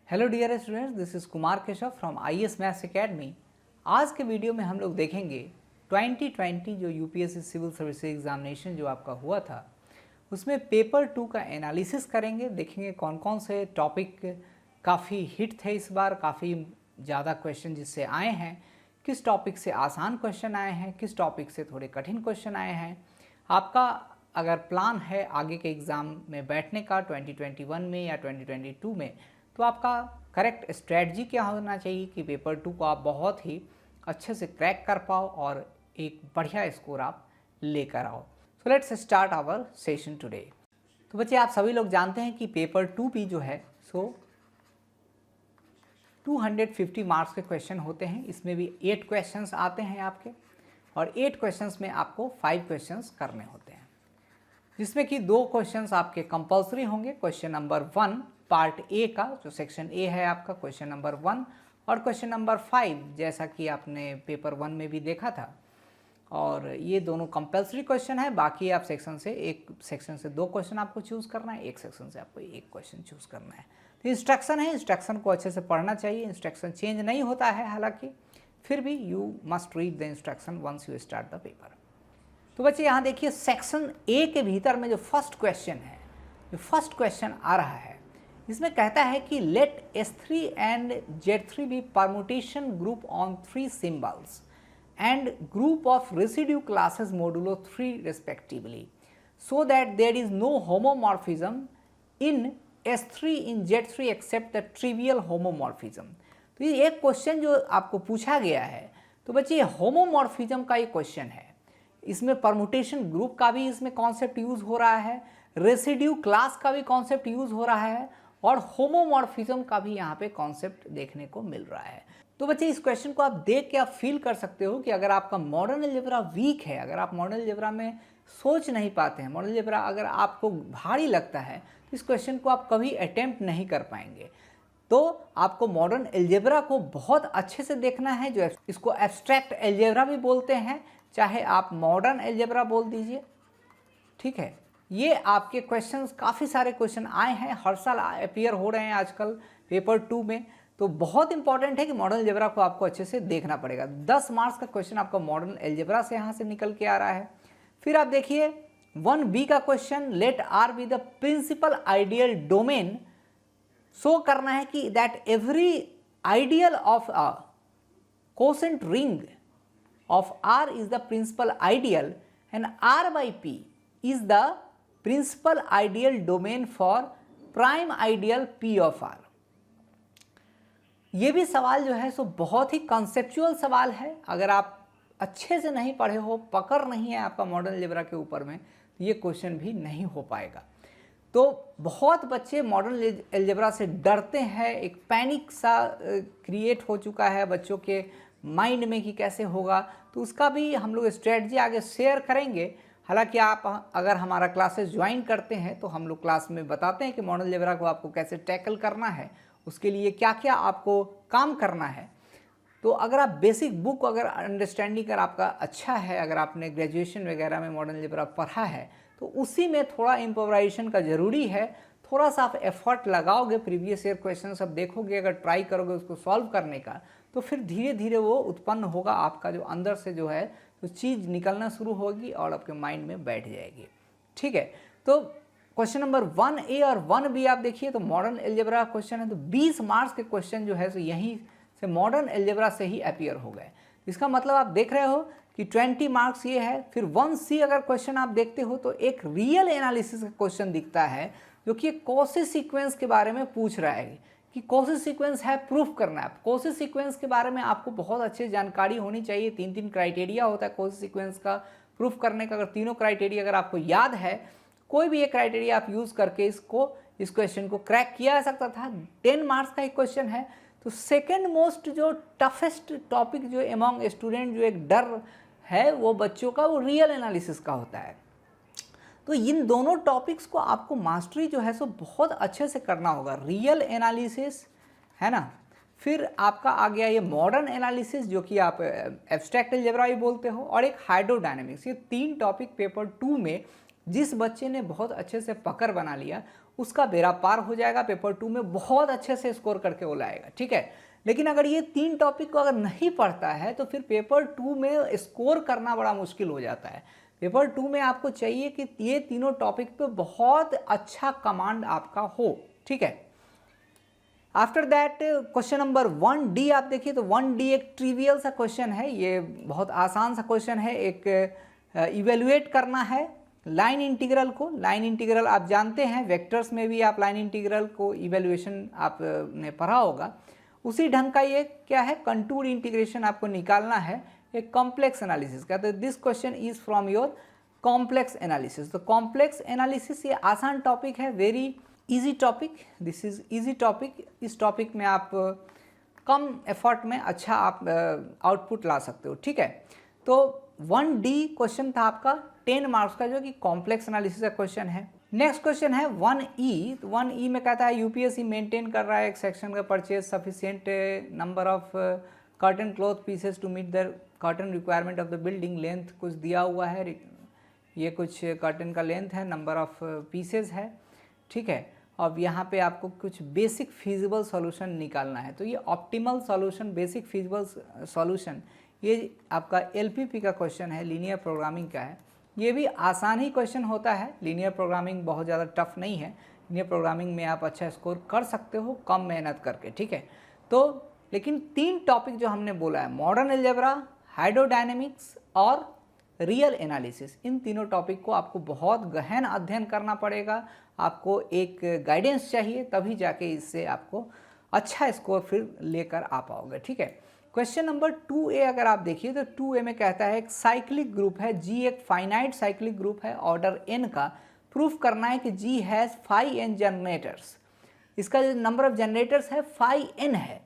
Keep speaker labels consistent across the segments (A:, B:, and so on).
A: Hello dear students, this is Kumar Keshav from IAS maths academy. आज के video में हम लोग देखेंगे 2020 जो यूपीएससी सिविल सर्विसेज एग्जामिनेशन जो आपका हुआ था उसमें पेपर 2 का एनालिसिस करेंगे। देखेंगे कौन कौन से टॉपिक काफ़ी हिट थे इस बार, काफ़ी ज़्यादा क्वेश्चन जिससे आए हैं, किस टॉपिक से आसान क्वेश्चन आए हैं, किस टॉपिक से थोड़े कठिन क्वेश्चन आए हैं। आपका अगर प्लान है आगे के एग्ज़ाम में बैठने का 2021 में या 2022 में, तो आपका करेक्ट स्ट्रेटजी क्या होना चाहिए कि पेपर 2 को आप बहुत ही अच्छे से क्रैक कर पाओ और एक बढ़िया स्कोर आप लेकर आओ। So let's start our session today. तो बच्चे, आप सभी लोग जानते हैं कि पेपर 2 भी जो है सो 250 मार्क्स के क्वेश्चन होते हैं। इसमें भी 8 क्वेश्चंस आते हैं आपके, और 8 क्वेश्चंस में आपको 5 क्वेश्चंस करने होते हैं, जिसमें कि 2 क्वेश्चंस आपके कंपलसरी होंगे। क्वेश्चन नंबर 1 पार्ट ए का जो सेक्शन ए है आपका, क्वेश्चन नंबर 1, और क्वेश्चन नंबर 5 जैसा कि आपने पेपर 1 में भी देखा था। और ये दोनों कंपलसरी क्वेश्चन है। बाकी आप एक सेक्शन से 2 क्वेश्चन आपको चूज़ करना है, एक सेक्शन से आपको 1 क्वेश्चन चूज़ करना है। तो इंस्ट्रक्शन है, इंस्ट्रक्शन को अच्छे से पढ़ना चाहिए। इंस्ट्रक्शन चेंज नहीं होता है हालांकि, फिर भी you must read the instruction once you start the paper. तो बच्चे यहाँ देखिए, सेक्शन ए के भीतर में जो फर्स्ट क्वेश्चन है, जो फर्स्ट क्वेश्चन आ रहा है, इसमें कहता है कि let S3 and Z3 be permutation group on 3 symbols and group of residue classes modulo 3 respectively, so that there is no homomorphism in S3 in Z3 except the trivial homomorphism. तो ये एक question जो आपको पूछा गया है, तो बच्चे होमोमॉर्फिज्म का ये क्वेश्चन है। इसमें परमुटेशन ग्रुप का भी इसमें कॉन्सेप्ट यूज हो रहा है, रेसिड्यू क्लास का भी कॉन्सेप्ट यूज हो रहा है, और होमोमॉर्फिज्म का भी यहाँ पे कॉन्सेप्ट देखने को मिल रहा है। तो बच्चे, इस क्वेश्चन को आप देख के आप फील कर सकते हो कि अगर आपका मॉडर्न अलजेब्रा वीक है, अगर आप मॉडर्न अलजेब्रा में सोच नहीं पाते हैं, मॉडर्न अलजेब्रा अगर आपको भारी लगता है, तो इस क्वेश्चन को आप कभी अटेम्प्ट नहीं कर पाएंगे। तो आपको मॉडर्न अलजेब्रा को बहुत अच्छे से देखना है, जो इसको एब्स्ट्रैक्ट अलजेब्रा भी बोलते हैं, चाहे आप मॉडर्न अलजेब्रा बोल दीजिए, ठीक है। ये आपके क्वेश्चंस, काफ़ी सारे क्वेश्चन आए हैं, हर साल अपीयर हो रहे हैं आजकल पेपर 2 में। तो बहुत इंपॉर्टेंट है कि मॉडर्न अलजेब्रा को आपको अच्छे से देखना पड़ेगा। 10 मार्क्स का क्वेश्चन आपका मॉडर्न अलजेब्रा से यहाँ से निकल के आ रहा है। फिर आप देखिए 1B का question, let R be the principal ideal domain. Show करना है कि that every ideal of a quotient ring of R is the principal ideal and R by P is the principal ideal domain for prime ideal P of R। ये भी सवाल जो है सो बहुत ही conceptual सवाल है। अगर आप अच्छे से नहीं पढ़े हो, पकड़ नहीं है आपका मॉडर्न अलजेब्रा के ऊपर में, तो ये क्वेश्चन भी नहीं हो पाएगा। तो बहुत बच्चे मॉडर्न अलजेब्रा से डरते हैं, एक पैनिक सा क्रिएट हो चुका है बच्चों के माइंड में कि कैसे होगा। तो उसका भी हम लोग स्ट्रेटजी आगे शेयर करेंगे। हालांकि आप अगर हमारा क्लासेस ज्वाइन करते हैं तो हम लोग क्लास में बताते हैं कि मॉडर्न अलजेब्रा को आपको कैसे टैकल करना है, उसके लिए क्या क्या आपको काम करना है। तो अगर आप बेसिक बुक अगर अंडरस्टैंडिंग अगर आपका अच्छा है, अगर आपने ग्रेजुएशन वगैरह में मॉडर्न अलजेब्रा पढ़ा है, तो उसी में थोड़ा इम्प्रोवाइजेशन का ज़रूरी है। थोड़ा सा आप एफर्ट लगाओगे, प्रीवियस ईयर क्वेश्चन सब देखोगे, अगर ट्राई करोगे उसको सॉल्व करने का, तो फिर धीरे धीरे वो उत्पन्न होगा आपका जो अंदर से जो है तो चीज़ निकलना शुरू होगी और आपके माइंड में बैठ जाएगी, ठीक है। तो क्वेश्चन नंबर 1A और 1B आप देखिए, तो मॉडर्न अलजेब्रा क्वेश्चन है, तो 20 मार्क्स के क्वेश्चन जो है तो यहीं से मॉडर्न अलजेब्रा से ही अपीयर हो गए। इसका मतलब आप देख रहे हो कि 20 मार्क्स ये है। फिर 1C अगर क्वेश्चन आप देखते हो तो एक रियल एनालिसिस का क्वेश्चन दिखता है, जो कि कॉशी सीक्वेंस के बारे में पूछ रहा है कि कॉशी सीक्वेंस है, प्रूफ करना है। कॉशी सीक्वेंस के बारे में आपको बहुत अच्छी जानकारी होनी चाहिए। 3 क्राइटेरिया होता है कॉशी सीक्वेंस का प्रूफ करने का। अगर तीनों क्राइटेरिया अगर आपको याद है, कोई भी एक क्राइटेरिया आप यूज़ करके इस क्वेश्चन को क्रैक किया जा सकता था। 10 मार्क्स का एक क्वेश्चन है। तो सेकेंड मोस्ट जो टफेस्ट टॉपिक जो एमॉन्ग स्टूडेंट जो एक डर है वो बच्चों का, वो रियल एनालिसिस का होता है। तो इन दोनों टॉपिक्स को आपको मास्टरी जो है सो बहुत अच्छे से करना होगा। रियल एनालिसिस है ना, फिर आपका आ गया ये मॉडर्न एनालिसिस जो कि आप एब्स्ट्रैक्ट अलजेब्रा भी बोलते हो, और एक हाइड्रोडायनेमिक्स। ये 3 टॉपिक पेपर 2 में जिस बच्चे ने बहुत अच्छे से पकड़ बना लिया उसका बेड़ा पार हो जाएगा, पेपर 2 में बहुत अच्छे से स्कोर करके वो लाएगा, ठीक है। लेकिन अगर ये 3 टॉपिक को अगर नहीं पढ़ता है तो फिर पेपर 2 में स्कोर करना बड़ा मुश्किल हो जाता है। पेपर 2 में आपको चाहिए कि ये तीनों टॉपिक पे बहुत अच्छा कमांड आपका हो, ठीक है। After that question number 1D आप देखिए तो 1D एक ट्रिवियल सा क्वेश्चन है, ये बहुत आसान सा क्वेश्चन है। एक इवेल्युएट करना है लाइन इंटीग्रल को। लाइन इंटीग्रल आप जानते हैं, वेक्टर्स में भी आप लाइन इंटीग्रल को इवेल्युएशन आपने पढ़ा होगा, उसी ढंग का ये क्या है, कंटूर इंटीग्रेशन आपको निकालना है एक कॉम्प्लेक्स एनालिसिस का। तो this question is from your complex analysis. तो कॉम्प्लेक्स एनालिसिस ये आसान टॉपिक है, very easy topic, this is easy topic. इस टॉपिक में आप कम एफर्ट में अच्छा आप आउटपुट ला सकते हो, ठीक है। तो 1D क्वेश्चन था आपका 10 मार्क्स का, जो कि कॉम्प्लेक्स एनालिसिस का क्वेश्चन है। नेक्स्ट क्वेश्चन है 1E। तो 1E में कहता है यूपीएससी मेंटेन कर रहा है एक सेक्शन का purchase sufficient number of curtain cloth pieces to meet the curtain requirement of the building. Length कुछ दिया हुआ है, ये कुछ कर्टन का लेंथ है, नंबर ऑफ पीसेस है, ठीक है। अब यहाँ पे आपको कुछ बेसिक फिजिबल सॉल्यूशन निकालना है। तो ये optimal solution, basic feasible solution, ये आपका एलपीपी का क्वेश्चन है, लीनियर प्रोग्रामिंग का है। ये भी आसान ही क्वेश्चन होता है, लीनियर प्रोग्रामिंग बहुत ज़्यादा टफ नहीं है। लीनियर प्रोग्रामिंग में आप अच्छा स्कोर कर सकते हो कम मेहनत करके, ठीक है। तो लेकिन 3 टॉपिक जो हमने बोला है, मॉडर्न अलजेब्रा, हाइड्रोडायनेमिक्स और रियल एनालिसिस, इन तीनों टॉपिक को आपको बहुत गहन अध्ययन करना पड़ेगा। आपको एक गाइडेंस चाहिए, तभी जाके इससे आपको अच्छा स्कोर फिर लेकर आ पाओगे, ठीक है। क्वेश्चन नंबर 2A अगर आप देखिए तो 2A में कहता है एक साइक्लिक ग्रुप है G, एक फाइनाइट साइक्लिक ग्रुप है ऑर्डर n का। प्रूफ करना है कि G हैज़ 5n जनरेटर्स। इसका जो नंबर ऑफ जनरेटर्स है 5n है।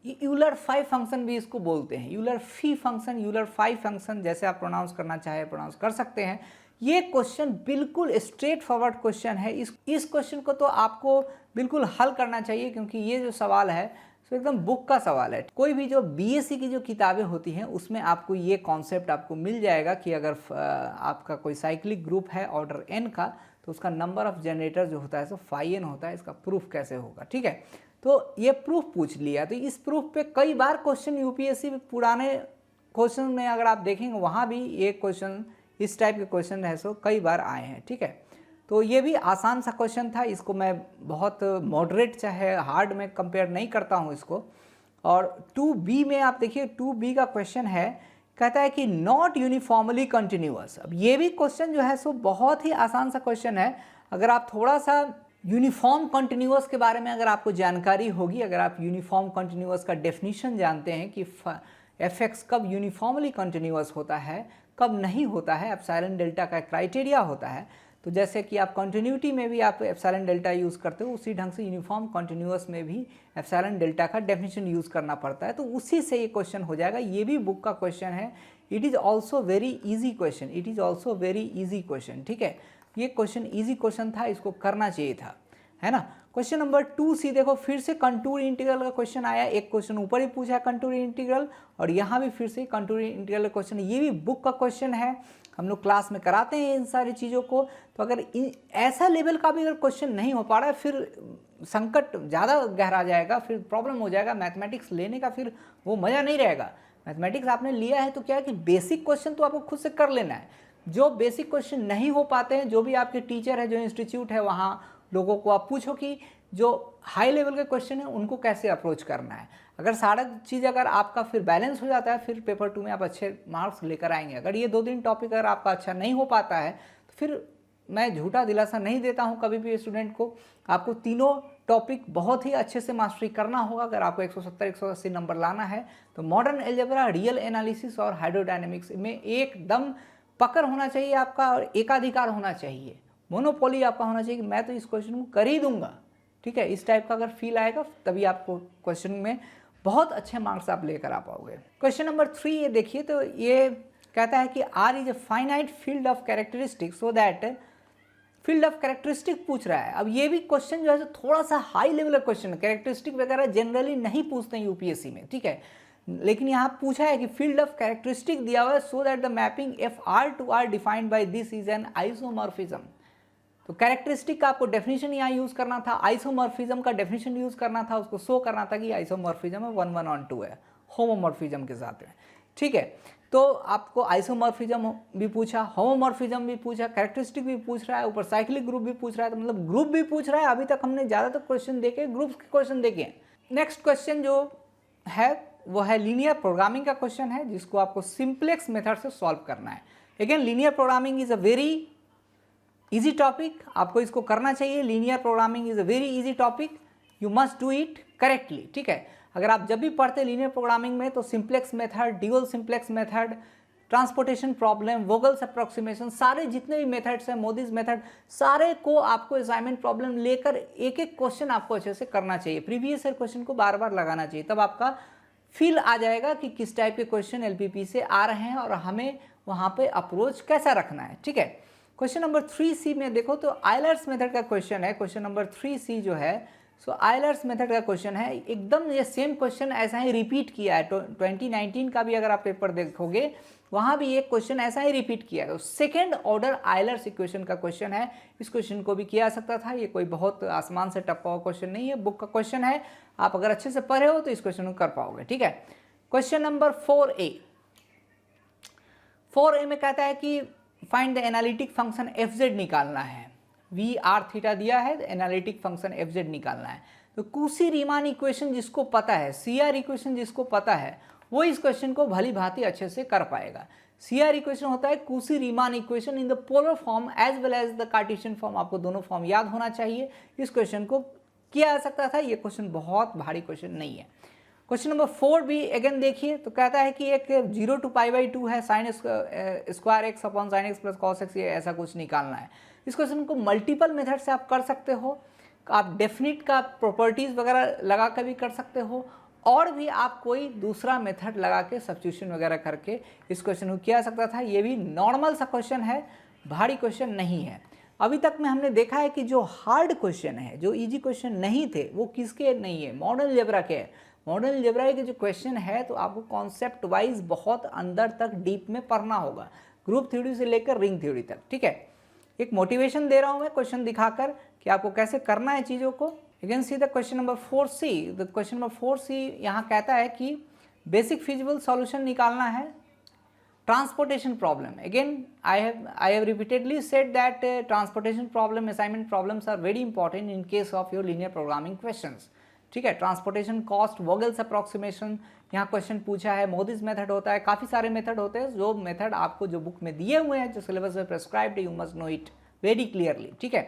A: ये यूलर 5 फंक्शन भी इसको बोलते हैं, यूलर फी फंक्शन, यूलर 5 फंक्शन, जैसे आप प्रोनाउंस करना चाहे प्रोनाउंस कर सकते हैं। ये क्वेश्चन बिल्कुल स्ट्रेट फॉरवर्ड क्वेश्चन है। इस क्वेश्चन को तो आपको बिल्कुल हल करना चाहिए, क्योंकि ये जो सवाल है तो एकदम बुक का सवाल है। कोई भी जो बीएससी की जो किताबें होती हैं उसमें आपको ये कॉन्सेप्ट आपको मिल जाएगा कि अगर आपका कोई साइक्लिक ग्रुप है ऑर्डर n का, तो उसका नंबर ऑफ जनरेटर जो होता है सो 5n होता है। इसका प्रूफ कैसे होगा, ठीक है। तो ये प्रूफ पूछ लिया। तो इस प्रूफ पे कई बार क्वेश्चन यूपीएससी पुराने क्वेश्चन में अगर आप देखेंगे वहाँ भी ये क्वेश्चन, इस टाइप के क्वेश्चन है सो कई बार आए हैं, ठीक है। तो ये भी आसान सा क्वेश्चन था, इसको मैं बहुत मॉडरेट चाहे हार्ड में कंपेयर नहीं करता हूँ इसको। और 2B में आप देखिए 2B का क्वेश्चन है, कहता है कि नॉट यूनिफॉर्मली कंटिन्यूअस। अब ये भी क्वेश्चन जो है सो बहुत ही आसान सा क्वेश्चन है। अगर आप थोड़ा सा यूनिफॉर्म कंटिन्यूअस के बारे में अगर आपको जानकारी होगी, अगर आप यूनिफॉर्म कंटिन्यूअस का डेफिनेशन जानते हैं कि एफ कब यूनिफॉर्मली कंटिन्यूअस होता है कब नहीं होता है, एप्सिलॉन डेल्टा का क्राइटेरिया होता है। तो जैसे कि आप कंटिन्यूटी में भी आप एप्सिलॉन डेल्टा यूज़ करते हो, उसी ढंग से यूनिफॉर्म कंटिन्यूअस में भी एप्सिलॉन डेल्टा का डेफिनेशन यूज़ करना पड़ता है। तो उसी से ये क्वेश्चन हो जाएगा। ये भी बुक का क्वेश्चन है। It is also very easy question, it is also very easy question, ठीक है। ये क्वेश्चन इजी क्वेश्चन था, इसको करना चाहिए था, है ना। क्वेश्चन नंबर 2C देखो, फिर से कंटूर इंटीग्रल का क्वेश्चन आया। एक क्वेश्चन ऊपर ही पूछा है कंटूर इंटीग्रल, और यहाँ भी फिर से कंटूर इंटीग्रल का क्वेश्चन। ये भी बुक का क्वेश्चन है, हम लोग क्लास में कराते हैं इन सारी चीज़ों को। तो अगर ऐसा लेवल का भी अगर क्वेश्चन नहीं हो पा रहा है, फिर संकट ज़्यादा गहरा जाएगा, फिर प्रॉब्लम हो जाएगा। मैथमेटिक्स लेने का फिर वो मज़ा नहीं रहेगा। मैथमेटिक्स आपने लिया है तो क्या है कि बेसिक क्वेश्चन तो आपको खुद से कर लेना है। जो बेसिक क्वेश्चन नहीं हो पाते हैं, जो भी आपके टीचर है, जो इंस्टीट्यूट है, वहाँ लोगों को आप पूछो कि जो हाई लेवल के क्वेश्चन है उनको कैसे अप्रोच करना है। अगर सारा चीज़ अगर आपका फिर बैलेंस हो जाता है, फिर पेपर 2 में आप अच्छे मार्क्स लेकर आएंगे। अगर ये 2-3 टॉपिक अगर आपका अच्छा नहीं हो पाता है तो फिर मैं झूठा दिलासा नहीं देता हूँ कभी भी स्टूडेंट को। आपको तीनों टॉपिक बहुत ही अच्छे से मास्टरी करना होगा। अगर आपको 170-180 नंबर लाना है तो मॉडर्न अलजेब्रा, रियल एनालिसिस और हाइड्रोडायनेमिक्स में एकदम पकड़ होना चाहिए आपका, और एकाधिकार होना चाहिए, मोनोपोली आपका होना चाहिए कि मैं तो इस क्वेश्चन को कर ही दूंगा, ठीक है। इस टाइप का अगर फील आएगा तभी आपको क्वेश्चन में बहुत अच्छे मार्क्स आप लेकर आ पाओगे। क्वेश्चन नंबर 3 ये देखिए, तो ये कहता है कि R is a finite field of characteristic so that, field of characteristic पूछ रहा है। अब ये भी क्वेश्चन जो है थोड़ा सा हाई लेवल का क्वेश्चन है। कैरेक्टरिस्टिक वगैरह जनरली नहीं पूछते हैं यूपीएससी में, ठीक है। लेकिन यहाँ पूछा है कि फील्ड ऑफ कैरेक्टरिस्टिक दिया हुआ है so that the mapping F R to R defined by this is an isomorphism. तो कैरेक्टरिस्टिक का आपको डेफिनेशन यहाँ यूज करना था, आइसोमॉर्फिज्म का डेफिनेशन यूज करना था, उसको शो करना था कि आइसोमॉर्फिज्म है 1 1 on 2 है, होमोमॉर्फिज्म के साथ है। ठीक है, तो आपको आइसोमॉर्फिज्म भी पूछा, होमोमॉर्फिज्म भी पूछा, कैरेक्टरिस्टिक भी पूछ रहा है, ऊपर साइक्लिक ग्रुप भी पूछ रहा है, तो मतलब ग्रुप भी पूछ रहा है। अभी तक हमने ज़्यादातर क्वेश्चन देखे ग्रुप्स के क्वेश्चन देखे। नेक्स्ट क्वेश्चन जो है वो है लीनियर प्रोग्रामिंग का क्वेश्चन है, जिसको आपको सिंप्लेक्स मेथड से सॉल्व करना है। Again linear programming is a very easy topic, आपको इसको करना चाहिए। Linear programming is a very easy topic, you must do it correctly. ठीक है, अगर आप जब भी पढ़ते लीनियर प्रोग्रामिंग में तो simplex method, dual simplex method, transportation problem, Vogel's approximation, सारे जितने भी मेथड्स हैं, मोदीज मेथड, सारे को आपको असाइनमेंट प्रॉब्लम लेकर एक एक क्वेश्चन आपको अच्छे से करना चाहिए। प्रीवियस ईयर क्वेश्चन को बार बार लगाना चाहिए, तब आपका फील आ जाएगा कि किस टाइप के क्वेश्चन एलपीपी से आ रहे हैं और हमें वहाँ पे अप्रोच कैसा रखना है। ठीक है, क्वेश्चन नंबर 3C में देखो तो आइलर्स मेथड का क्वेश्चन है। क्वेश्चन नंबर 3C जो है सो आइलर्स मेथड का क्वेश्चन है, एकदम ये सेम क्वेश्चन ऐसा ही रिपीट किया है। 2019 का भी अगर आप पेपर देखोगे वहाँ भी एक क्वेश्चन ऐसा ही रिपीट किया है। सेकेंड ऑर्डर आइलर्स इक्वेशन का क्वेश्चन है, इस क्वेश्चन को भी किया जा सकता था। ये कोई बहुत आसमान से टपका हुआ क्वेश्चन नहीं है, बुक का क्वेश्चन है। आप अगर अच्छे से पढ़े हो तो इस क्वेश्चन को कर पाओगे। ठीक है, क्वेश्चन नंबर 4A में कहता है कि find the analytic function fz निकालना है। वी आर थीटा दिया है, एनालिटिक फंक्शन fz निकालना है। तो कुसी रीमान इक्वेशन जिसको पता है, CR इक्वेशन जिसको पता है, वो इस क्वेश्चन को भली भांति अच्छे से कर पाएगा। CR इक्वेशन होता है Cauchy Riemann equation in the polar form as well as the Cartesian form. आपको दोनों फॉर्म याद होना चाहिए। इस क्वेश्चन को किया जा सकता था, ये क्वेश्चन बहुत भारी क्वेश्चन नहीं है। क्वेश्चन नंबर 4 भी अगेन देखिए, तो कहता है कि एक 0 to π/2 है, sine square x upon sine x plus cos x, ये ऐसा कुछ निकालना है। इस क्वेश्चन को मल्टीपल मेथड से आप कर सकते हो। आप डेफिनिट का प्रॉपर्टीज वगैरह लगा कर भी कर सकते हो, और भी आप कोई दूसरा मेथड लगा के सब्स्टिट्यूशन वगैरह करके इस क्वेश्चन को किया जा सकता था। ये भी नॉर्मल सा क्वेश्चन है, भारी क्वेश्चन नहीं है। अभी तक में हमने देखा है कि जो हार्ड क्वेश्चन है, जो इजी क्वेश्चन नहीं थे, वो किसके नहीं है, मॉडर्न अलजेब्रा के है। मॉडर्न अलजेब्रा के जो क्वेश्चन है तो आपको कॉन्सेप्ट वाइज बहुत अंदर तक डीप में पढ़ना होगा, ग्रुप थ्योरी से लेकर रिंग थ्योरी तक। ठीक है, एक मोटिवेशन दे रहा हूं मैं क्वेश्चन दिखाकर कि आपको कैसे करना है चीज़ों को। Again see the question number 4C। The question number 4C यहाँ कहता है कि बेसिक फिजिबल सॉल्यूशन निकालना है transportation problem. Again I have repeatedly said that transportation problem assignment problems are very important in case of your linear programming questions. ठीक है, transportation cost, Vogel's approximation, यहाँ question पूछा है, मोदीज मेथड होता है, काफ़ी सारे मेथड होते हैं। जो मेथड आपको जो बुक में दिए हुए हैं, जो सिलेबस में प्रेस्क्राइब्ड है, you must no it very clearly. ठीक है,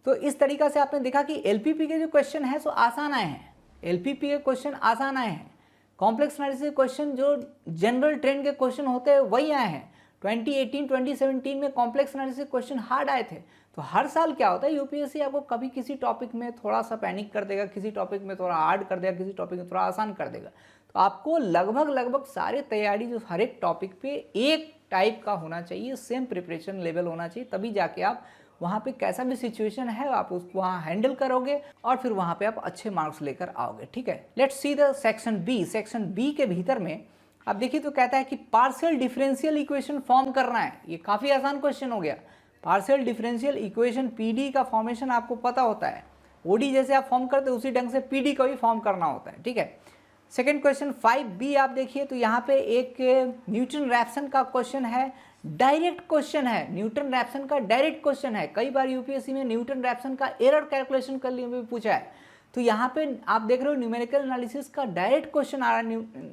A: तो इस तरीका से आपने देखा कि एलपीपी के जो क्वेश्चन है सो आसान आए हैं। एलपीपी के क्वेश्चन आसान आए हैं। कॉम्प्लेक्स एनालिसिस क्वेश्चन जो जनरल ट्रेंड के क्वेश्चन होते हैं वही आए हैं। 2018 2017 में कॉम्प्लेक्स एनालिसिस क्वेश्चन हार्ड आए थे। तो हर साल क्या होता है, यूपीएससी आपको कभी किसी टॉपिक में थोड़ा सा पैनिक कर देगा, किसी टॉपिक में थोड़ा हार्ड कर देगा, किसी टॉपिक में थोड़ा आसान कर देगा। तो आपको लगभग सारे तैयारी जो हर एक टॉपिक पे एक टाइप का होना चाहिए, सेम प्रिपरेशन लेवल होना चाहिए, तभी जाके आप वहाँ पे कैसा भी सिचुएशन है आप उसको वहाँ हैंडल करोगे और फिर वहाँ पे आप अच्छे मार्क्स लेकर आओगे। ठीक है, let's see the section B. Section B के भीतर में आप देखिए तो कहता है कि पार्शियल डिफरेंशियल इक्वेशन फॉर्म करना है। ये काफ़ी आसान क्वेश्चन हो गया। पार्शियल डिफरेंशियल इक्वेशन पीडी का फॉर्मेशन आपको पता होता है, ओडी जैसे आप फॉर्म करते हो उसी ढंग से पीडी का भी फॉर्म करना होता है। ठीक है, सेकेंड क्वेश्चन 5B आप देखिए तो यहाँ पे एक न्यूटन रैप्सन का क्वेश्चन है, डायरेक्ट क्वेश्चन है, न्यूटन रैप्सन का डायरेक्ट क्वेश्चन है। कई बार यूपीएससी में न्यूटन रैप्सन का एरर कैलकुलेशन कर लिए भी पूछा है। तो यहाँ पे आप देख रहे हो न्यूमेरिकल एनालिसिस का डायरेक्ट क्वेश्चन आ रहा है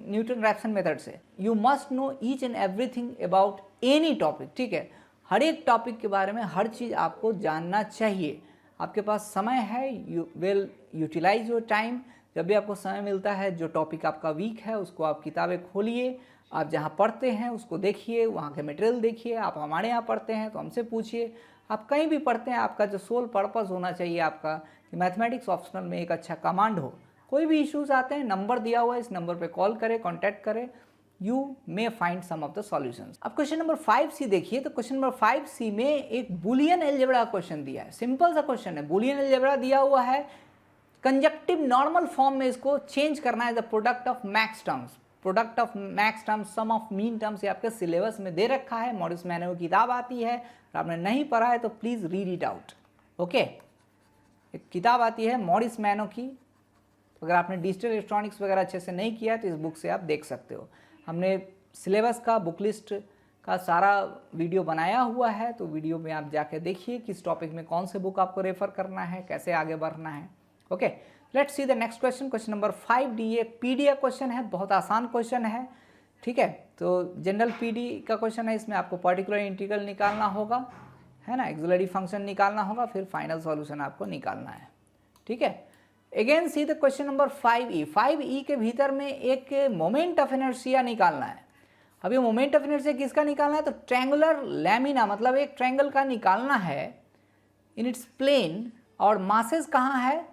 A: न्यूटन रैप्सन मेथड से। You must know each and everything about any topic. ठीक है, हर एक टॉपिक के बारे में हर चीज़ आपको जानना चाहिए। आपके पास समय है, you will utilize your time. जब भी आपको समय मिलता है, जो टॉपिक आपका वीक है उसको आप किताबें खोलिए, आप जहाँ पढ़ते हैं उसको देखिए, वहाँ के मटेरियल देखिए। आप हमारे यहाँ पढ़ते हैं तो हमसे पूछिए, आप कहीं भी पढ़ते हैं, आपका जो सोल पर्पस होना चाहिए आपका कि मैथमेटिक्स ऑप्शनल में एक अच्छा कमांड हो। कोई भी इश्यूज आते हैं, नंबर दिया हुआ है, इस नंबर पे कॉल करें, कांटेक्ट करें, you may find some of the solutions. अब क्वेश्चन नंबर 5C देखिए तो क्वेश्चन नंबर 5C में एक बुलियन अलजेब्रा क्वेश्चन दिया है। सिंपल सा क्वेश्चन है, बुलियन अलजेब्रा दिया हुआ है, कंजक्टिव नॉर्मल फॉर्म में इसको चेंज करना है the product of max terms. Product of max terms, sum of min terms, ये आपके सिलेबस में दे रखा है। मॉरिस मैनो की किताब आती है, अगर आपने नहीं पढ़ा है तो please read it out. Okay, एक किताब आती है मॉरिस मैनो की, अगर आपने डिजिटल इलेक्ट्रॉनिक्स वगैरह अच्छे से नहीं किया तो इस बुक से आप देख सकते हो। हमने सिलेबस का, बुक लिस्ट का सारा वीडियो बनाया हुआ है, तो वीडियो में आप जाके देखिए किस टॉपिक में कौन से बुक आपको रेफर करना है, कैसे आगे बढ़ना है। Okay, let's see the next question. Question number 5D, एक पीडीएफ क्वेश्चन है, बहुत आसान क्वेश्चन है। ठीक है, तो जनरल पीडी का क्वेश्चन है, इसमें आपको पर्टिकुलर इंटीग्रल निकालना होगा, है ना, एक्सिलरी फंक्शन निकालना होगा, फिर फाइनल सॉल्यूशन आपको निकालना है। ठीक है, again see the question number 5E। 5E के भीतर में एक मोमेंट ऑफ इनर्शिया निकालना है। अभी मोमेंट ऑफ इनर्शिया किसका निकालना है, तो ट्रायंगुलर लैमिना, मतलब एक ट्रायंगल का निकालना है इन इट्स प्लेन, और मासेस कहाँ है,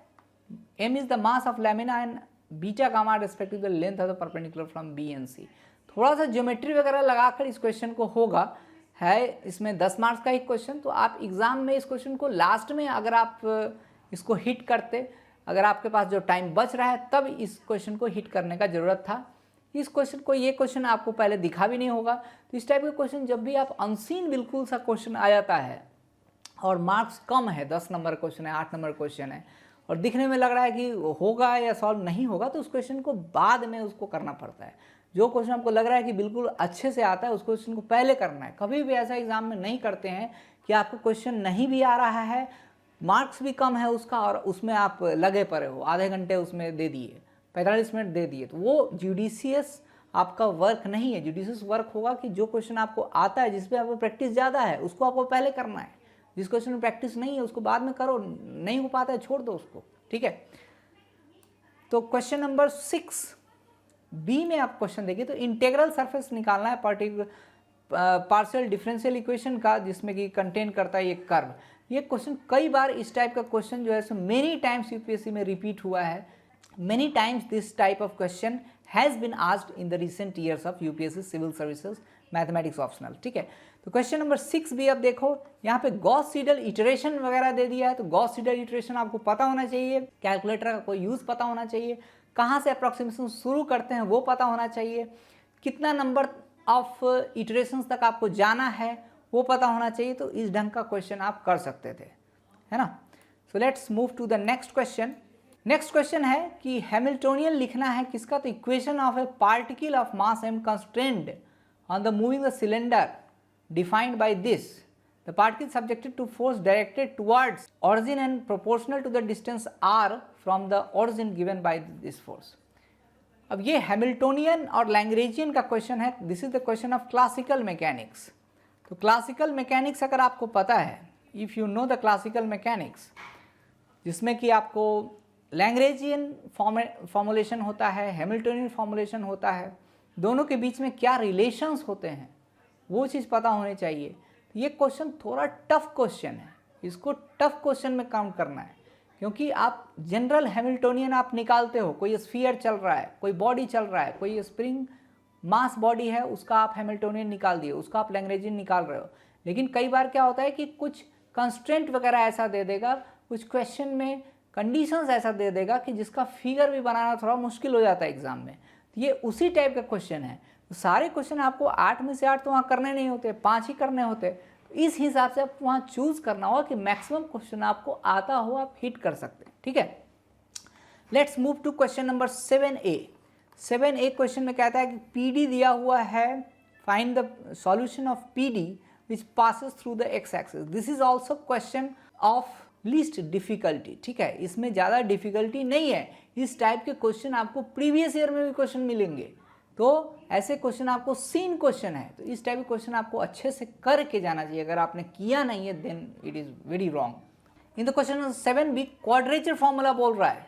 A: m is the mass of lamina and beta gamma respective the length of the perpendicular from B and C। थोड़ा सा ज्योमेट्री वगैरह लगाकर इस क्वेश्चन को होगा, है इसमें 10 मार्क्स का एक क्वेश्चन, तो आप एग्जाम में इस क्वेश्चन को लास्ट में अगर आप इसको हिट करते, अगर आपके पास जो टाइम बच रहा है तब इस क्वेश्चन को हिट करने का ज़रूरत था। इस क्वेश्चन को, ये क्वेश्चन आपको पहले दिखा भी नहीं होगा। तो इस टाइप के क्वेश्चन जब भी आप अनसीन बिल्कुल सा क्वेश्चन आ जाता है और मार्क्स कम है, 10 नंबर क्वेश्चन है, 8 नंबर क्वेश्चन है, और दिखने में लग रहा है कि होगा या सॉल्व नहीं होगा, तो उस क्वेश्चन को बाद में उसको करना पड़ता है। जो क्वेश्चन आपको लग रहा है कि बिल्कुल अच्छे से आता है, उस क्वेश्चन को पहले करना है। कभी भी ऐसा एग्जाम में नहीं करते हैं कि आपको क्वेश्चन नहीं भी आ रहा है, मार्क्स भी कम है उसका, और उसमें आप लगे पड़े हो, आधे घंटे उसमें दे दिए, 45 मिनट दे दिए, तो वो जुडिशियस आपका वर्क नहीं है। जुडिशियस वर्क होगा कि जो क्वेश्चन आपको आता है, जिसपे आपको प्रैक्टिस ज़्यादा है, उसको आपको पहले करना है। जिस क्वेश्चन में प्रैक्टिस नहीं है उसको बाद में करो, नहीं हो पाता है छोड़ दो उसको। ठीक है, तो क्वेश्चन नंबर 6B में आप क्वेश्चन देखिए, तो इंटीग्रल सरफेस निकालना है पार्शियल डिफरेंशियल इक्वेशन का, जिसमें कि कंटेन करता है ये कर्व। ये क्वेश्चन कई बार, इस टाइप का क्वेश्चन जो है सो मेनी टाइम्स यूपीएससी में रिपीट हुआ है। Many times this type of question has been asked in the recent years of UPSC civil services mathematics optional. ठीक है, तो क्वेश्चन नंबर 6B अब देखो, यहाँ पे गॉस सीडल इटरेशन वगैरह दे दिया है, तो गॉस सीडल इटरेशन आपको पता होना चाहिए, कैलकुलेटर का कोई यूज़ पता होना चाहिए, कहाँ से अप्रॉक्सीमेशन शुरू करते हैं वो पता होना चाहिए, कितना नंबर ऑफ इटरेशंस तक आपको जाना है वो पता होना चाहिए। तो इस ढंग का क्वेश्चन आप कर सकते थे, है ना। So let's move to the next question. Next question है कि हैमिल्टोनियन लिखना है किसका, तो equation of a particle of mass m constrained on the moving the cylinder defined by this, the particle subjected to force directed towards origin and proportional to the distance r from the origin given by this force. अब ये Hamiltonian और Lagrangian का question है। This is the question of classical mechanics. तो classical mechanics अगर आपको पता है, if you know the classical mechanics, जिसमें कि आपको लैग्रेंजियन फॉर्मुलेशन होता है, हैमिल्टोनियन फॉर्मुलेशन होता है, दोनों के बीच में क्या रिलेशंस होते हैं वो चीज़ पता होनी चाहिए। ये क्वेश्चन थोड़ा टफ क्वेश्चन है, इसको टफ क्वेश्चन में काउंट करना है, क्योंकि आप जनरल हैमिल्टोनियन आप निकालते हो, कोई स्फीयर चल रहा है, कोई बॉडी चल रहा है, कोई स्प्रिंग मास बॉडी है, उसका आप हैमिल्टोनियन निकाल दिए, उसका आप लैग्रेंजियन निकाल रहे हो। लेकिन कई बार क्या होता है कि कुछ कंस्ट्रेंट वगैरह ऐसा दे देगा, कुछ क्वेश्चन में कंडीशंस ऐसा दे देगा कि जिसका फिगर भी बनाना थोड़ा मुश्किल हो जाता है एग्जाम में। तो ये उसी टाइप का क्वेश्चन है। तो सारे क्वेश्चन आपको 8 में से 8 तो वहाँ करने नहीं होते, 5 ही करने होते। तो इस हिसाब से आप वहाँ चूज़ करना होगा कि मैक्सिमम क्वेश्चन आपको आता हो, आप हिट कर सकते हैं। ठीक है, let's move to question number 7A। 7A question में कहता है कि PD दिया हुआ है, find the solution of PD which passes through the X axis. This is also question of least difficulty. ठीक है, इसमें ज़्यादा डिफिकल्टी नहीं है। इस टाइप के क्वेश्चन आपको प्रीवियस ईयर में भी क्वेश्चन मिलेंगे, तो ऐसे क्वेश्चन आपको सीन क्वेश्चन है, तो इस टाइप के क्वेश्चन आपको अच्छे से करके जाना चाहिए। अगर आपने किया नहीं है then it is very wrong. In the question 7B quadrature formula बोल रहा है,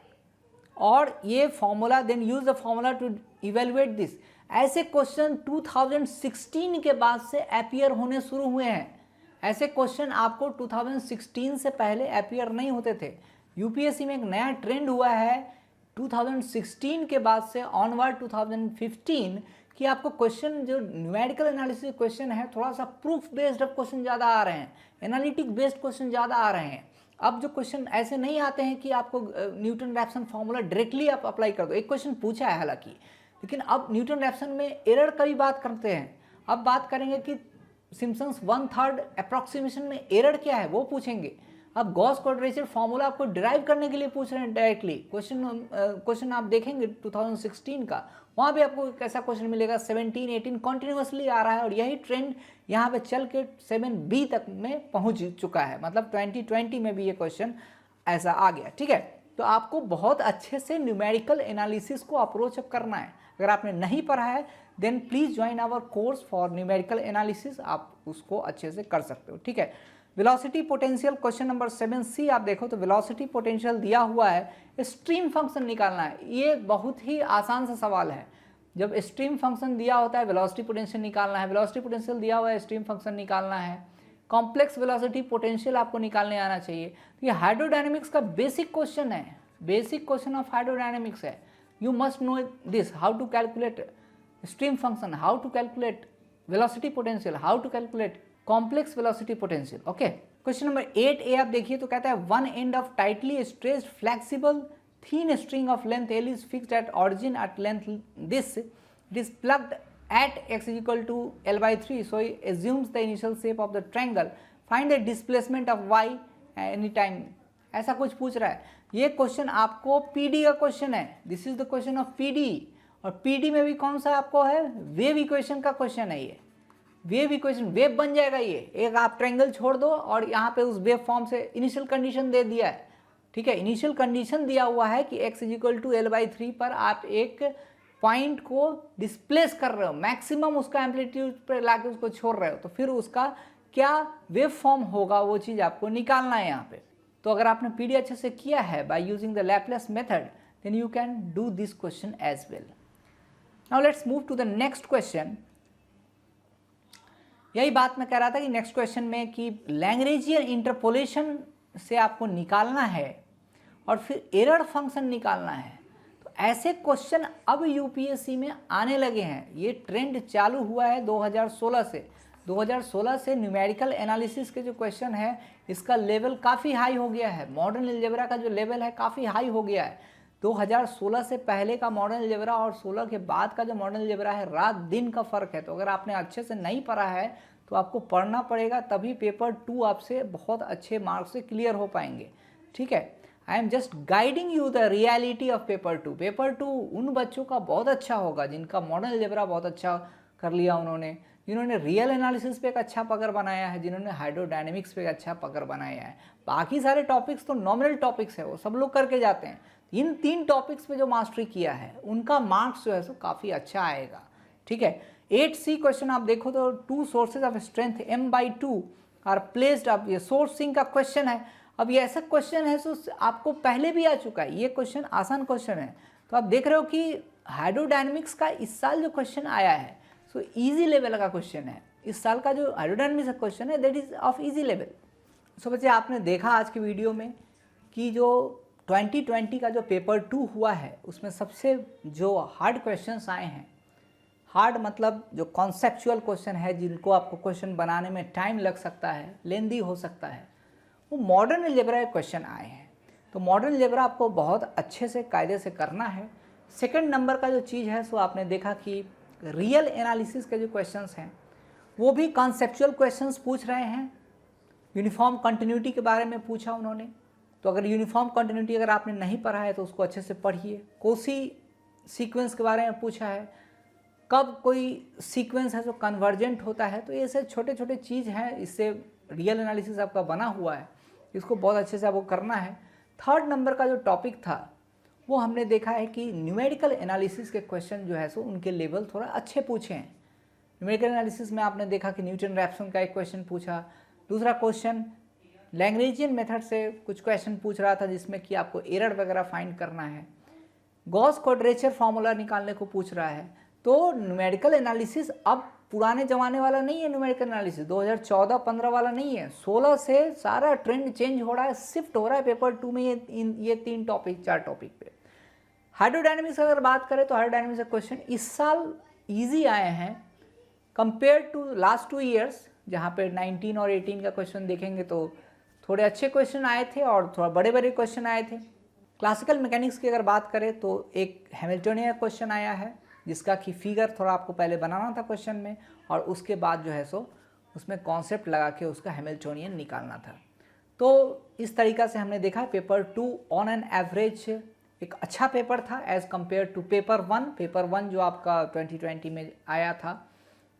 A: और ये formula then use the formula to evaluate this. ऐसे क्वेश्चन 2016 के बाद से अपीयर होने शुरू हुए हैं। ऐसे क्वेश्चन आपको 2016 से पहले अपीयर नहीं होते थे। यूपीएससी में एक नया ट्रेंड हुआ है 2016 के बाद से ऑनवर्ड 2015 कि आपको क्वेश्चन जो न्यूमेरिकल एनालिसिस क्वेश्चन है, थोड़ा सा प्रूफ बेस्ड क्वेश्चन ज़्यादा आ रहे हैं, एनालिटिक बेस्ड क्वेश्चन ज़्यादा आ रहे हैं। अब जो क्वेश्चन ऐसे नहीं आते हैं कि आपको न्यूटन रैप्सन फार्मूला डायरेक्टली आप अप्लाई कर दो। एक क्वेश्चन पूछा है हालांकि, लेकिन अब न्यूटन रैप्सन में एरर का भी बात करते हैं। अब बात करेंगे कि सिम्पसन्स 1/3 अप्रॉक्सीमेशन में एरर क्या है वो पूछेंगे। अब गॉस क्वाड्रेचर फॉर्मूला आपको डिराइव करने के लिए पूछ रहे हैं डायरेक्टली। क्वेश्चन आप देखेंगे 2016 का, वहाँ भी आपको कैसा क्वेश्चन मिलेगा, 17, 18 कॉन्टिन्यूसली आ रहा है और यही ट्रेंड यहाँ पे चल के 7B तक में पहुँच चुका है। मतलब 2020 में भी ये क्वेश्चन ऐसा आ गया। ठीक है, तो आपको बहुत अच्छे से न्यूमेरिकल एनालिसिस को अप्रोच अप करना है। अगर आपने नहीं पढ़ा है then please join our course for numerical analysis, आप उसको अच्छे से कर सकते हो। ठीक है, velocity potential question number 7C आप देखो तो वेलोसिटी पोटेंशियल दिया हुआ है, स्ट्रीम फंक्शन निकालना है। ये बहुत ही आसान सा सवाल है। जब स्ट्रीम फंक्शन दिया होता है वेलोसिटी पोटेंशियल निकालना है, वेलोसिटी पोटेंशियल दिया हुआ है स्ट्रीम फंक्शन निकालना है, कॉम्प्लेक्स वेलोसिटी पोटेंशियल आपको निकालने आना चाहिए। तो ये हाइड्रोडायनेमिक्स का बेसिक क्वेश्चन है, बेसिक क्वेश्चन ऑफ हाइड्रोडायनेमिक्स है। You must know this, how to calculate stream function, how to calculate velocity potential, how to calculate complex velocity potential. Okay, question number 8A आप देखिए तो कहता है one end of tightly stretched flexible thin string of length L is fixed at origin at length this, it is plugged at x is equal to L/3, so it assumes the initial shape of the triangle, find the displacement of y any time। ऐसा कुछ पूछ रहा है। ये question आपको PD का question है, this is the question of PD। और PD में भी कौन सा आपको है, वेव इक्वेशन का क्वेश्चन है। ये वेव इक्वेशन, वेव बन जाएगा। ये एक आप ट्रायंगल छोड़ दो और यहाँ पे उस वेव फॉर्म से इनिशियल कंडीशन दे दिया है। ठीक है, इनिशियल कंडीशन दिया हुआ है कि x is equal to L/3 पर आप एक पॉइंट को डिस्प्लेस कर रहे हो, मैक्सिमम उसका एम्पलीट्यूड पर लाके उसको छोड़ रहे हो, तो फिर उसका क्या वेव फॉर्म होगा वो चीज़ आपको निकालना है यहाँ पे। तो अगर आपने PD अच्छे से किया है by using the Laplace method then you can do this question as well. Now let's move to the next question. यही बात मैं कह रहा था कि नेक्स्ट क्वेश्चन में कि लैग्रेंजियन इंटरपोलेशन से आपको निकालना है और फिर एरर फंक्शन निकालना है। तो ऐसे क्वेश्चन अब यूपीएससी में आने लगे हैं। ये ट्रेंड चालू हुआ है 2016 से। 2016 से न्यूमेरिकल एनालिसिस के जो क्वेश्चन है इसका लेवल काफ़ी हाई हो गया है। मॉडर्न अलजेब्रा का जो लेवल है काफ़ी हाई हो गया है। 2016 से पहले का मॉडर्न अलजेब्रा और 16 के बाद का जो मॉडर्न अलजेब्रा है रात दिन का फ़र्क है। तो अगर आपने अच्छे से नहीं पढ़ा है तो आपको पढ़ना पड़ेगा, तभी पेपर 2 आपसे बहुत अच्छे मार्क्स से क्लियर हो पाएंगे। ठीक है, I am just guiding you the reality of paper 2। Paper 2 उन बच्चों का बहुत अच्छा होगा जिनका मॉडर्न अलजेब्रा बहुत अच्छा कर लिया उन्होंने, जिन्होंने रियल एनालिसिस पे एक अच्छा पकड़ बनाया है, जिन्होंने हाइड्रोडायनेमिक्स पे एक अच्छा पकड़ बनाया है। बाकी सारे टॉपिक्स तो नॉमिनल टॉपिक्स है, वो सब लोग करके जाते हैं। इन 3 टॉपिक्स पे जो मास्टरी किया है उनका मार्क्स जो है सो काफ़ी अच्छा आएगा। ठीक है, 8C क्वेश्चन आप देखो तो 2 sources of strength m/2 are placed. अब ये सोर्सिंग का क्वेश्चन है। अब ये ऐसा क्वेश्चन है सो आपको पहले भी आ चुका है, ये क्वेश्चन आसान क्वेश्चन है। तो आप देख रहे हो कि हाइड्रोडायनेमिक्स का इस साल जो क्वेश्चन आया है सो इजी लेवल का क्वेश्चन है। इस साल का जो हाइड्रोडायनेमिक्स का क्वेश्चन है that is of easy level. So बच्चे आपने देखा आज की वीडियो में कि जो 2020 का जो पेपर 2 हुआ है उसमें सबसे जो हार्ड क्वेश्चंस आए हैं, हार्ड मतलब जो कॉन्सेप्चुअल क्वेश्चन है जिनको आपको क्वेश्चन बनाने में टाइम लग सकता है, लेंदी हो सकता है, वो मॉडर्न अलजेब्रा के क्वेश्चन आए हैं। तो मॉडर्न अलजेब्रा आपको बहुत अच्छे से कायदे से करना है। सेकंड नंबर का जो चीज़ है सो आपने देखा कि रियल एनालिसिस के जो क्वेश्चंस हैं वो भी कॉन्सेप्चुअल क्वेश्चंस पूछ रहे हैं। यूनिफॉर्म कंटिन्यूटी के बारे में पूछा उन्होंने, तो अगर यूनिफॉर्म कंटिन्यूटी अगर आपने नहीं पढ़ा है तो उसको अच्छे से पढ़िए। कोसी सीक्वेंस के बारे में पूछा है, कब कोई सीक्वेंस है जो कन्वर्जेंट होता है। तो ये सब छोटे छोटे चीज़ हैं, इससे रियल एनालिसिस आपका बना हुआ है, इसको बहुत अच्छे से आपको करना है। थर्ड नंबर का जो टॉपिक था वो हमने देखा है कि न्यूमेरिकल एनालिसिस के क्वेश्चन जो है सो उनके लेवल थोड़ा अच्छे पूछे हैं। न्यूमेरिकल एनालिसिस में आपने देखा कि न्यूटन रैप्सन का एक क्वेश्चन पूछा, दूसरा क्वेश्चन लैग्रेंजियन मेथड से कुछ क्वेश्चन पूछ रहा था जिसमें कि आपको एरर वगैरह फाइंड करना है, गॉस क्वाड्रेचर फॉर्मूला निकालने को पूछ रहा है। तो न्यूमेरिकल एनालिसिस अब पुराने ज़माने वाला नहीं है। न्यूमेरिकल एनालिसिस 2014-15 वाला नहीं है, 16 से सारा ट्रेंड चेंज हो रहा है, शिफ्ट हो रहा है पेपर 2 में ये 3 टॉपिक 4 टॉपिक पे। हाइड्रोडायनेमिक्स अगर बात करें तो हाइड्रोडायनेमिक्स का क्वेश्चन इस साल ईजी आए हैं कंपेयर टू लास्ट 2 ईयर्स, जहाँ पे 19 और 18 का क्वेश्चन देखेंगे तो थोड़े अच्छे क्वेश्चन आए थे और थोड़ा बड़े बड़े क्वेश्चन आए थे। क्लासिकल मैकेनिक्स की अगर बात करें तो एक हैमिल्टनियन क्वेश्चन आया है, जिसका कि फिगर थोड़ा आपको पहले बनाना था क्वेश्चन में, और उसके बाद जो है सो उसमें कॉन्सेप्ट लगा के उसका हैमिल्टोनियन निकालना था। तो इस तरीक़ा से हमने देखा पेपर 2 ऑन एन एवरेज एक अच्छा पेपर था as compared to paper 1। Paper 1 जो आपका 2020 में आया था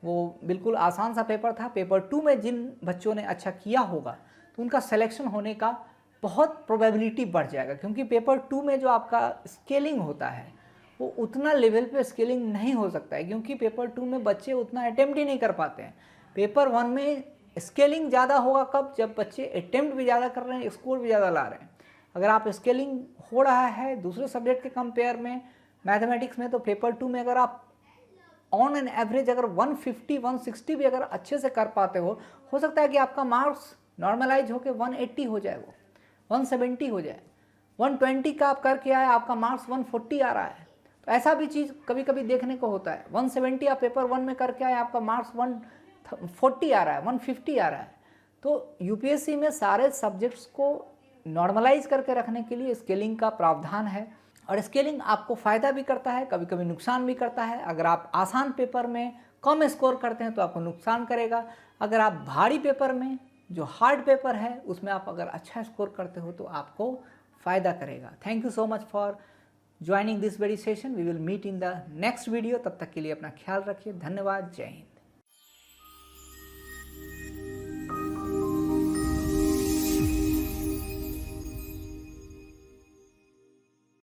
A: वो बिल्कुल आसान सा पेपर था। पेपर 2 में जिन बच्चों ने अच्छा किया होगा तो उनका सिलेक्शन होने का बहुत प्रोबेबिलिटी बढ़ जाएगा, क्योंकि पेपर 2 में जो आपका स्केलिंग होता है वो उतना लेवल पे स्केलिंग नहीं हो सकता है, क्योंकि पेपर 2 में बच्चे उतना अटेम्प्ट ही नहीं कर पाते हैं। पेपर 1 में स्केलिंग ज़्यादा होगा कब, जब बच्चे अटेम्प्ट भी ज़्यादा कर रहे हैं, स्कोर भी ज़्यादा ला रहे हैं। अगर आप स्केलिंग हो रहा है दूसरे सब्जेक्ट के कंपेयर में मैथमेटिक्स में, तो पेपर 2 में अगर आप ऑन एन एवरेज अगर 150 160 भी अगर अच्छे से कर पाते हो सकता है कि आपका मार्क्स नॉर्मलाइज होकर 180 हो जाए, वो 170 हो जाए। 120 का आप करके आए, आपका मार्क्स 140 आ रहा है, तो ऐसा भी चीज़ कभी कभी देखने को होता है। 170 आप पेपर 1 में करके आए, आपका मार्क्स 140 आ रहा है, 150 आ रहा है। तो यूपीएससी में सारे सब्जेक्ट्स को नॉर्मलाइज करके रखने के लिए स्केलिंग का प्रावधान है, और स्केलिंग आपको फ़ायदा भी करता है, कभी कभी नुकसान भी करता है। अगर आप आसान पेपर में कम स्कोर करते हैं तो आपको नुकसान करेगा, अगर आप भारी पेपर में जो हार्ड पेपर है उसमें आप अगर अच्छा स्कोर करते हो तो आपको फ़ायदा करेगा। Thank you so much for joining this very session. We will meet in the next video. तब तक के लिए अपना ख्याल रखिए। धन्यवाद। जय हिंद।